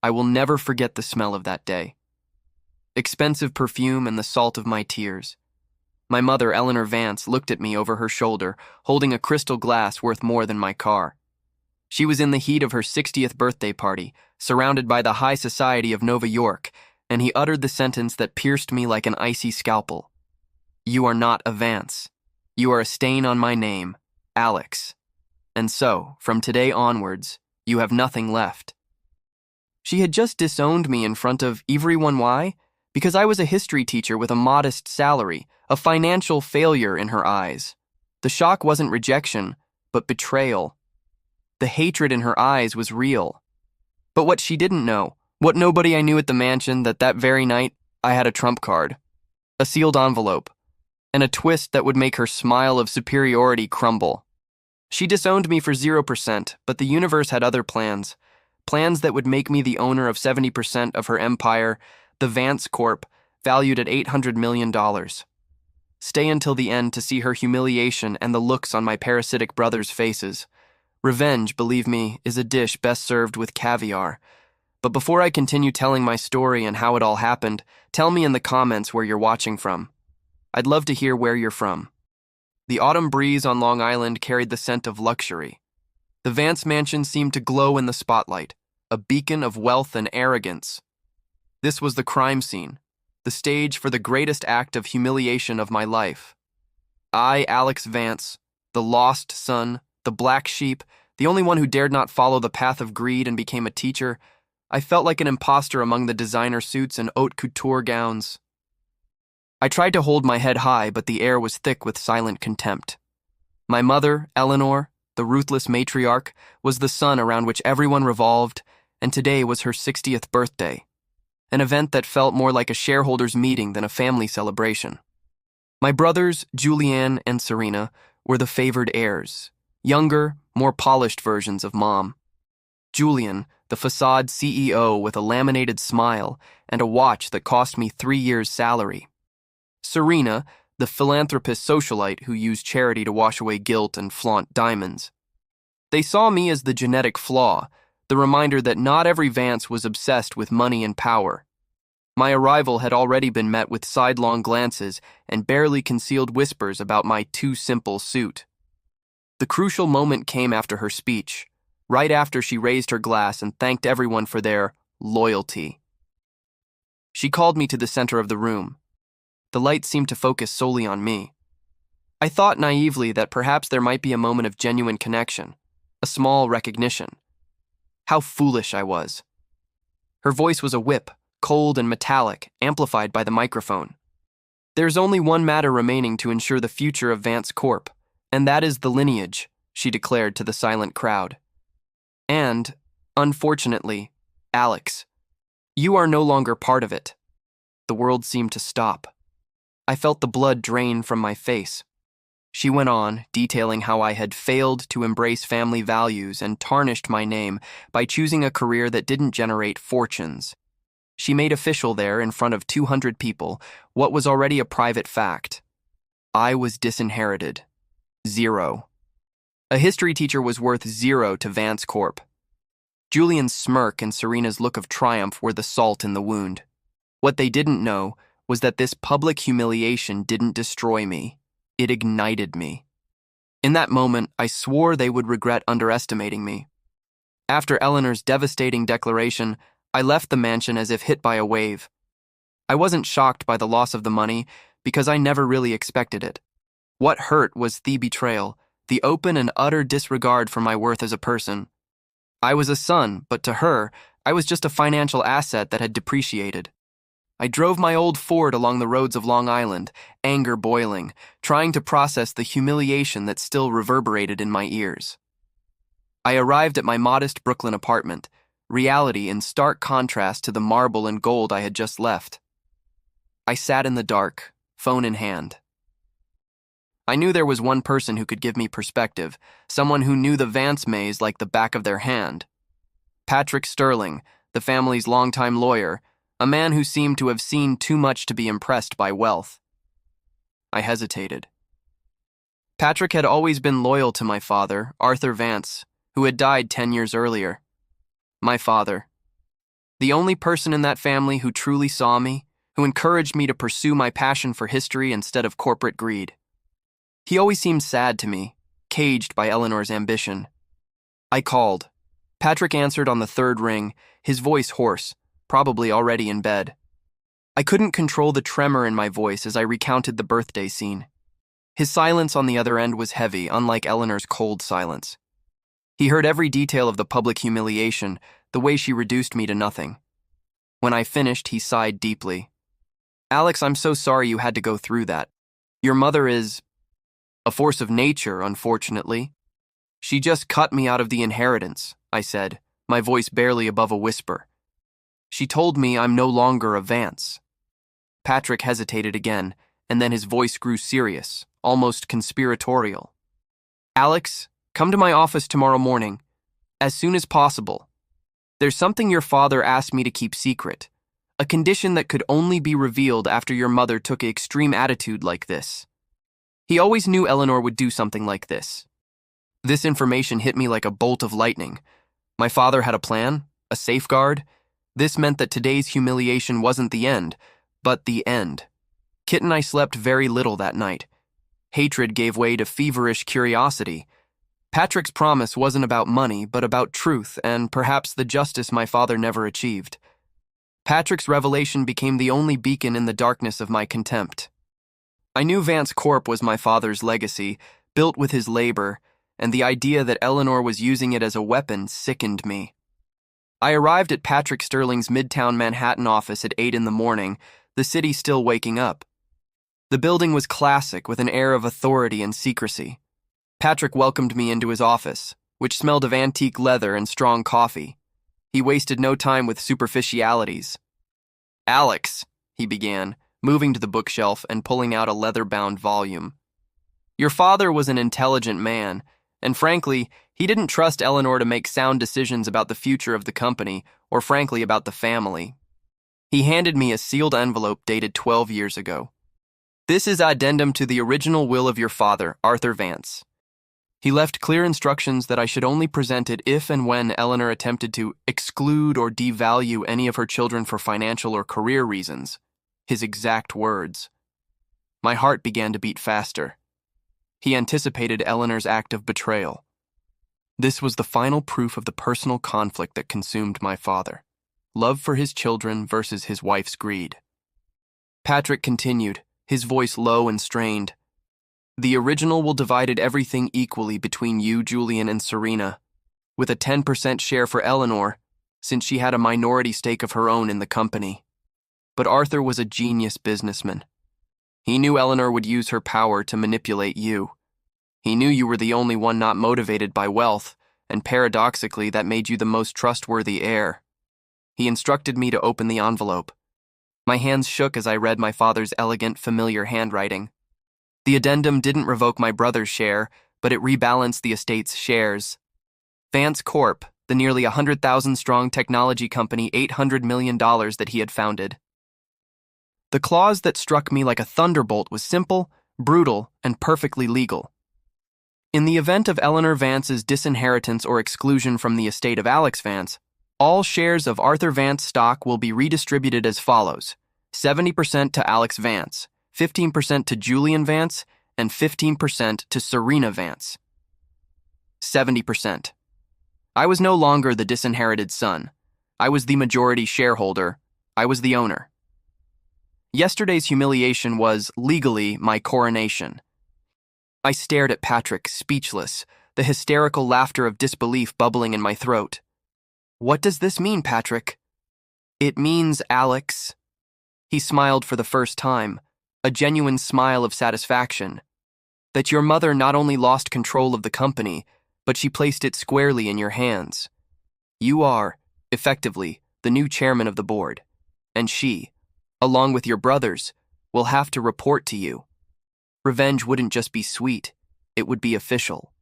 I will never forget the smell of that day. Expensive perfume and the salt of my tears. My mother, Eleanor Vance, looked at me over her shoulder, holding a crystal glass worth more than my car. She was in the heat of her 60th birthday party, surrounded by the high society of Nova York, and he uttered the sentence that pierced me like an icy scalpel. "You are not a Vance. You are a stain on my name, Alex. And so, from today onwards, you have nothing left." She had just disowned me in front of everyone. Why? Because I was a history teacher with a modest salary, a financial failure in her eyes. The shock wasn't rejection, but betrayal. The hatred in her eyes was real. But what she didn't know, what nobody I knew at the mansion, that very night I had a trump card, a sealed envelope, and a twist that would make her smile of superiority crumble. She disowned me for 0%, but the universe had other plans. Plans that would make me the owner of 70% of her empire, the Vance Corp, valued at $800 million. Stay until the end to see her humiliation and the looks on my parasitic brothers' faces. Revenge, believe me, is a dish best served with caviar. But before I continue telling my story and how it all happened, tell me in the comments where you're watching from. I'd love to hear where you're from. The autumn breeze on Long Island carried the scent of luxury. The Vance mansion seemed to glow in the spotlight, a beacon of wealth and arrogance. This was the crime scene, the stage for the greatest act of humiliation of my life. I, Alex Vance, the lost son, the black sheep, the only one who dared not follow the path of greed and became a teacher, I felt like an imposter among the designer suits and haute couture gowns. I tried to hold my head high, but the air was thick with silent contempt. My mother, Eleanor, the ruthless matriarch, was the sun around which everyone revolved, and today was her 60th birthday, an event that felt more like a shareholders' meeting than a family celebration. My brothers, Julianne and Serena, were the favored heirs, younger, more polished versions of Mom. Julian, the facade CEO with a laminated smile and a watch that cost me 3 years' salary. Serena, the philanthropist socialite who used charity to wash away guilt and flaunt diamonds. They saw me as the genetic flaw, the reminder that not every Vance was obsessed with money and power. My arrival had already been met with sidelong glances and barely concealed whispers about my too simple suit. The crucial moment came after her speech, right after she raised her glass and thanked everyone for their loyalty. She called me to the center of the room. The light seemed to focus solely on me. I thought naively that perhaps there might be a moment of genuine connection, a small recognition. How foolish I was. Her voice was a whip, cold and metallic, amplified by the microphone. "There's only one matter remaining to ensure the future of Vance Corp, and that is the lineage," she declared to the silent crowd. "And, unfortunately, Alex, you are no longer part of it." The world seemed to stop. I felt the blood drain from my face. She went on, detailing how I had failed to embrace family values and tarnished my name by choosing a career that didn't generate fortunes. She made official there in front of 200 people what was already a private fact. I was disinherited. 0. A history teacher was worth 0 to Vance Corp. Julian's smirk and Serena's look of triumph were the salt in the wound. What they didn't know was that this public humiliation didn't destroy me. It ignited me. In that moment, I swore they would regret underestimating me. After Eleanor's devastating declaration, I left the mansion as if hit by a wave. I wasn't shocked by the loss of the money because I never really expected it. What hurt was the betrayal, the open and utter disregard for my worth as a person. I was a son, but to her, I was just a financial asset that had depreciated. I drove my old Ford along the roads of Long Island, anger boiling, trying to process the humiliation that still reverberated in my ears. I arrived at my modest Brooklyn apartment, reality in stark contrast to the marble and gold I had just left. I sat in the dark, phone in hand. I knew there was one person who could give me perspective, someone who knew the Vance maze like the back of their hand. Patrick Sterling, the family's longtime lawyer, a man who seemed to have seen too much to be impressed by wealth. I hesitated. Patrick had always been loyal to my father, Arthur Vance, who had died 10 years earlier. My father. The only person in that family who truly saw me, who encouraged me to pursue my passion for history instead of corporate greed. He always seemed sad to me, caged by Eleanor's ambition. I called. Patrick answered on the third ring, his voice hoarse, probably already in bed. I couldn't control the tremor in my voice as I recounted the birthday scene. His silence on the other end was heavy, unlike Eleanor's cold silence. He heard every detail of the public humiliation, the way she reduced me to nothing. When I finished, he sighed deeply. Alex, I'm so sorry you had to go through that. Your mother is a force of nature, unfortunately. She just cut me out of the inheritance, I said, my voice barely above a whisper. She told me I'm no longer a Vance. Patrick hesitated again, and then his voice grew serious, almost conspiratorial. Alex, come to my office tomorrow morning, as soon as possible. There's something your father asked me to keep secret, a condition that could only be revealed after your mother took an extreme attitude like this. He always knew Eleanor would do something like this. This information hit me like a bolt of lightning. My father had a plan, a safeguard. This meant that today's humiliation wasn't the end, but the end. Kit and I slept very little that night. Hatred gave way to feverish curiosity. Patrick's promise wasn't about money, but about truth and perhaps the justice my father never achieved. Patrick's revelation became the only beacon in the darkness of my contempt. I knew Vance Corp was my father's legacy, built with his labor, and the idea that Eleanor was using it as a weapon sickened me. I arrived at Patrick Sterling's Midtown Manhattan office at 8 in the morning, the city still waking up. The building was classic with an air of authority and secrecy. Patrick welcomed me into his office, which smelled of antique leather and strong coffee. He wasted no time with superficialities. Alex, he began, moving to the bookshelf and pulling out a leather-bound volume. Your father was an intelligent man, and frankly, he didn't trust Eleanor to make sound decisions about the future of the company, or frankly about the family. He handed me a sealed envelope dated 12 years ago. This is addendum to the original will of your father, Arthur Vance. He left clear instructions that I should only present it if and when Eleanor attempted to exclude or devalue any of her children for financial or career reasons. His exact words. My heart began to beat faster. He anticipated Eleanor's act of betrayal. This was the final proof of the personal conflict that consumed my father. Love for his children versus his wife's greed. Patrick continued, his voice low and strained. The original will divided everything equally between you, Julian, and Serena, with a 10% share for Eleanor, since she had a minority stake of her own in the company. But Arthur was a genius businessman. He knew Eleanor would use her power to manipulate you. He knew you were the only one not motivated by wealth, and paradoxically that made you the most trustworthy heir. He instructed me to open the envelope. My hands shook as I read my father's elegant, familiar handwriting. The addendum didn't revoke my brother's share, but it rebalanced the estate's shares. Vance Corp, the nearly 100,000-strong technology company, $800 million that he had founded. The clause that struck me like a thunderbolt was simple, brutal, and perfectly legal. In the event of Eleanor Vance's disinheritance or exclusion from the estate of Alex Vance, all shares of Arthur Vance stock will be redistributed as follows: 70% to Alex Vance, 15% to Julian Vance, and 15% to Serena Vance. 70%. I was no longer the disinherited son. I was the majority shareholder. I was the owner. Yesterday's humiliation was, legally, my coronation. I stared at Patrick, speechless, the hysterical laughter of disbelief bubbling in my throat. What does this mean, Patrick? It means, Alex. He smiled for the first time, a genuine smile of satisfaction, that your mother not only lost control of the company, but she placed it squarely in your hands. You are, effectively, the new chairman of the board, and she, along with your brothers, will have to report to you. Revenge wouldn't just be sweet, it would be official.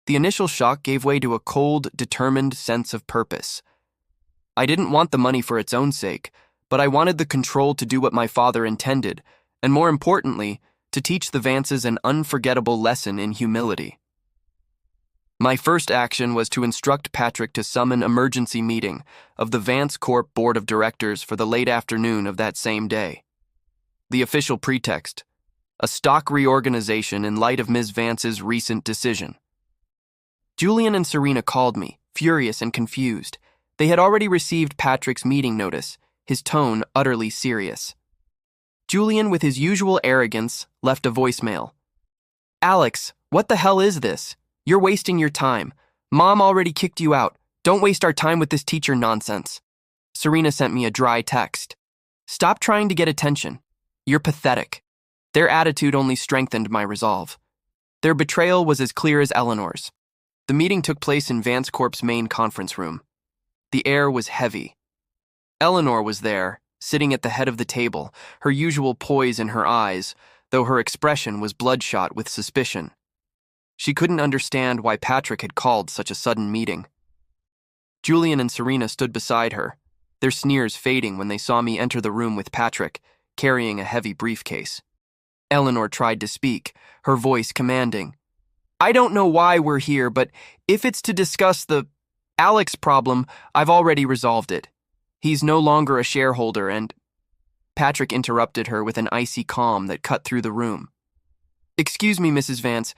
The initial shock gave way to a cold, determined sense of purpose. I didn't want the money for its own sake, but I wanted the control to do what my father intended, and more importantly, to teach the Vances an unforgettable lesson in humility. My first action was to instruct Patrick to summon emergency meeting of the Vance Corp Board of Directors for the late afternoon of that same day. The official pretext: a stock reorganization in light of Ms. Vance's recent decision. Julian and Serena called me, furious and confused. They had already received Patrick's meeting notice, his tone utterly serious. Julian, with his usual arrogance, left a voicemail. "Alex, what the hell is this? You're wasting your time. Mom already kicked you out. Don't waste our time with this teacher nonsense." Serena sent me a dry text. "Stop trying to get attention. You're pathetic." Their attitude only strengthened my resolve. Their betrayal was as clear as Eleanor's. The meeting took place in Vance Corp's main conference room. The air was heavy. Eleanor was there, sitting at the head of the table, her usual poise in her eyes, though her expression was bloodshot with suspicion. She couldn't understand why Patrick had called such a sudden meeting. Julian and Serena stood beside her, their sneers fading when they saw me enter the room with Patrick, carrying a heavy briefcase. Eleanor tried to speak, her voice commanding. "I don't know why we're here, but if it's to discuss the Alex problem, I've already resolved it. He's no longer a shareholder and—" Patrick interrupted her with an icy calm that cut through the room. "Excuse me, Mrs. Vance.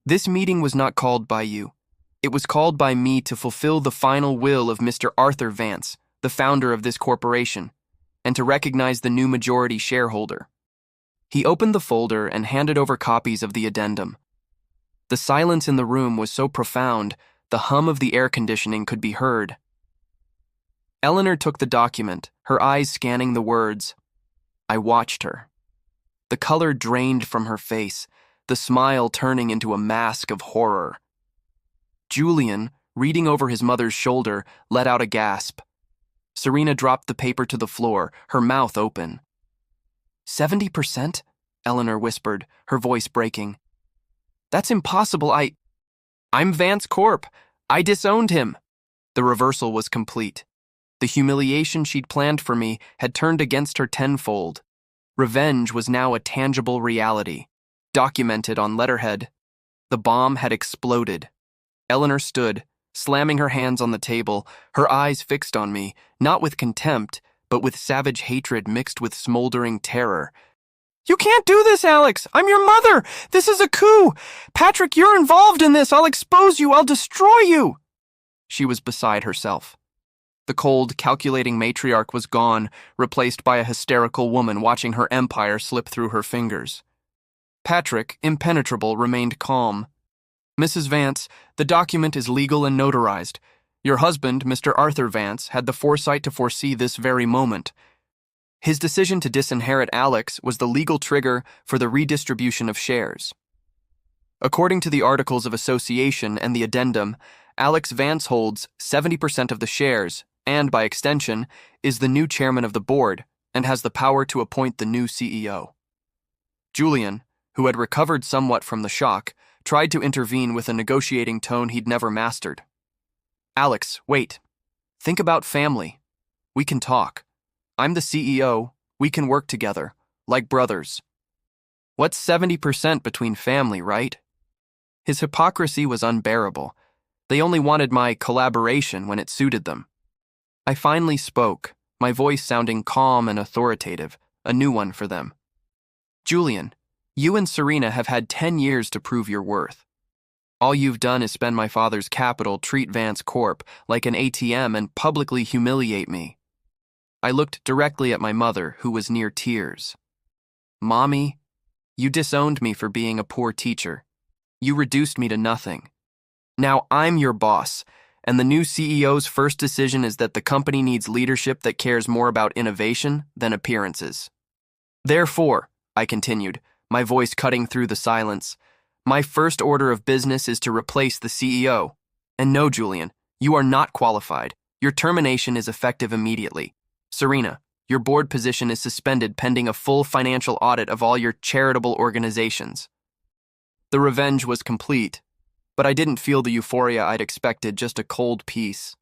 This meeting was not called by you. It was called by me to fulfill the final will of Mr. Arthur Vance, the founder of this corporation, and to recognize the new majority shareholder." He opened the folder and handed over copies of the addendum. The silence in the room was so profound, the hum of the air conditioning could be heard. Eleanor took the document, her eyes scanning the words. I watched her. The color drained from her face, the smile turning into a mask of horror. Julian, reading over his mother's shoulder, let out a gasp. Serena dropped the paper to the floor, her mouth open. 70%? Eleanor whispered, her voice breaking. "That's impossible. I'm Vance Corp. I disowned him." The reversal was complete. The humiliation she'd planned for me had turned against her tenfold. Revenge was now a tangible reality, documented on letterhead. The bomb had exploded. Eleanor stood, slamming her hands on the table, her eyes fixed on me, not with contempt, but with savage hatred mixed with smoldering terror. "You can't do this, Alex! I'm your mother! This is a coup! Patrick, you're involved in this! I'll expose you! I'll destroy you!" She was beside herself. The cold, calculating matriarch was gone, replaced by a hysterical woman watching her empire slip through her fingers. Patrick, impenetrable, remained calm. "Mrs. Vance, the document is legal and notarized. Your husband, Mr. Arthur Vance, had the foresight to foresee this very moment. His decision to disinherit Alex was the legal trigger for the redistribution of shares. According to the Articles of Association and the addendum, Alex Vance holds 70% of the shares and, by extension, is the new chairman of the board and has the power to appoint the new CEO. Julian, who had recovered somewhat from the shock, tried to intervene with a negotiating tone he'd never mastered. "Alex, wait. Think about family. We can talk. I'm the CEO. We can work together, like brothers. What's 70% between family, right?" His hypocrisy was unbearable. They only wanted my collaboration when it suited them. I finally spoke, my voice sounding calm and authoritative, a new one for them. "Julian, you and Serena have had 10 years to prove your worth. All you've done is spend my father's capital, treat Vance Corp like an ATM, and publicly humiliate me." I looked directly at my mother, who was near tears. "Mommy, you disowned me for being a poor teacher. You reduced me to nothing. Now I'm your boss, and the new CEO's first decision is that the company needs leadership that cares more about innovation than appearances. Therefore," I continued, my voice cutting through the silence, "my first order of business is to replace the CEO. And no, Julian, you are not qualified. Your termination is effective immediately. Serena, your board position is suspended pending a full financial audit of all your charitable organizations." The revenge was complete, but I didn't feel the euphoria I'd expected, just a cold peace.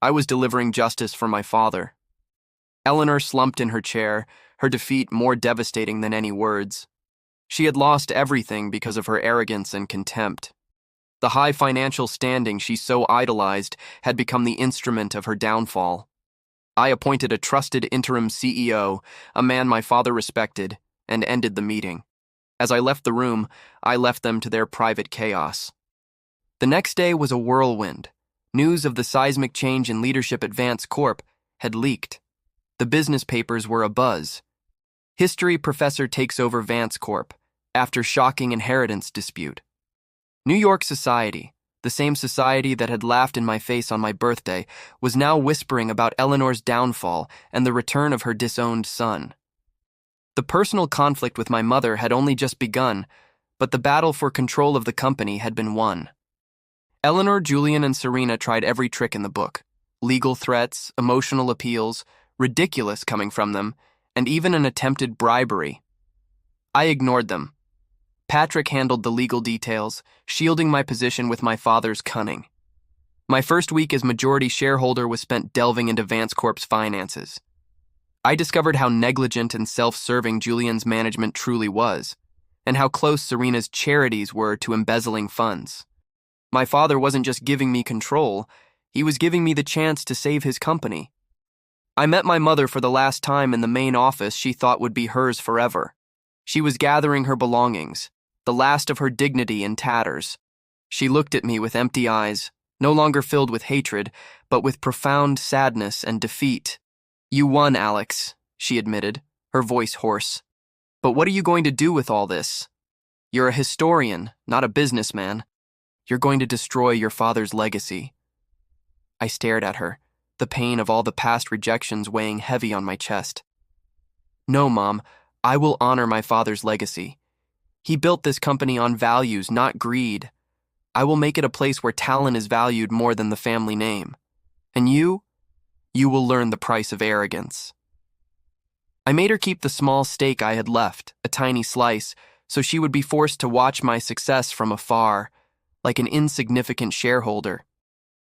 I was delivering justice for my father. Eleanor slumped in her chair, her defeat more devastating than any words. She had lost everything because of her arrogance and contempt. The high financial standing she so idolized had become the instrument of her downfall. I appointed a trusted interim CEO, a man my father respected, and ended the meeting. As I left the room, I left them to their private chaos. The next day was a whirlwind. News of the seismic change in leadership at Vance Corp had leaked. The business papers were abuzz. History professor takes over Vance Corp after shocking inheritance dispute. New York society, the same society that had laughed in my face on my birthday, was now whispering about Eleanor's downfall and the return of her disowned son. The personal conflict with my mother had only just begun, but the battle for control of the company had been won. Eleanor, Julian, and Serena tried every trick in the book. Legal threats, emotional appeals, ridiculous coming from them, and even an attempted bribery. I ignored them. Patrick handled the legal details, shielding my position with my father's cunning. My first week as majority shareholder was spent delving into Vance Corp's finances. I discovered how negligent and self-serving Julian's management truly was, and how close Serena's charities were to embezzling funds. My father wasn't just giving me control, he was giving me the chance to save his company. I met my mother for the last time in the main office she thought would be hers forever. She was gathering her belongings, the last of her dignity in tatters. She looked at me with empty eyes, no longer filled with hatred, but with profound sadness and defeat. "You won, Alex," she admitted, her voice hoarse. "But what are you going to do with all this? You're a historian, not a businessman. You're going to destroy your father's legacy." I stared at her, the pain of all the past rejections weighing heavy on my chest. "No, Mom, I will honor my father's legacy. He built this company on values, not greed. I will make it a place where talent is valued more than the family name. And you will learn the price of arrogance." I made her keep the small stake I had left, a tiny slice, so she would be forced to watch my success from afar, like an insignificant shareholder.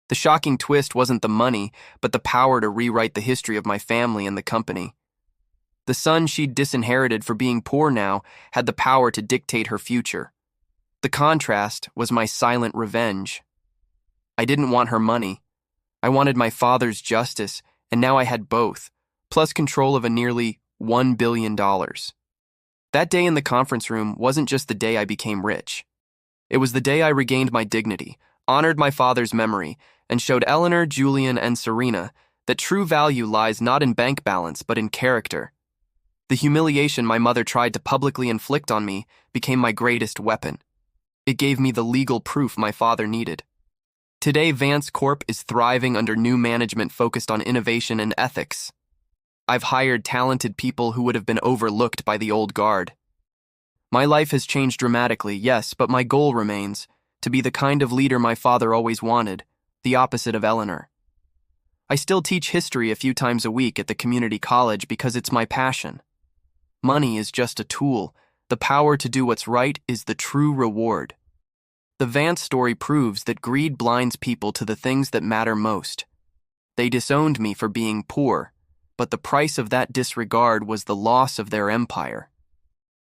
The shocking twist wasn't the money, but the power to rewrite the history of my family and the company. The son she'd disinherited for being poor now had the power to dictate her future. The contrast was my silent revenge. I didn't want her money. I wanted my father's justice, and now I had both, plus control of a nearly $1 billion. That day in the conference room wasn't just the day I became rich. It was the day I regained my dignity, honored my father's memory, and showed Eleanor, Julian, and Serena that true value lies not in bank balance but in character. The humiliation my mother tried to publicly inflict on me became my greatest weapon. It gave me the legal proof my father needed. Today, Vance Corp is thriving under new management focused on innovation and ethics. I've hired talented people who would have been overlooked by the old guard. My life has changed dramatically, yes, but my goal remains to be the kind of leader my father always wanted, the opposite of Eleanor. I still teach history a few times a week at the community college because it's my passion. Money is just a tool. The power to do what's right is the true reward. The Vance story proves that greed blinds people to the things that matter most. They disowned me for being poor, but the price of that disregard was the loss of their empire.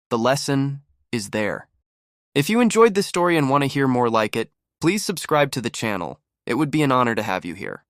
The lesson is there. If you enjoyed this story and want to hear more like it, please subscribe to the channel. It would be an honor to have you here.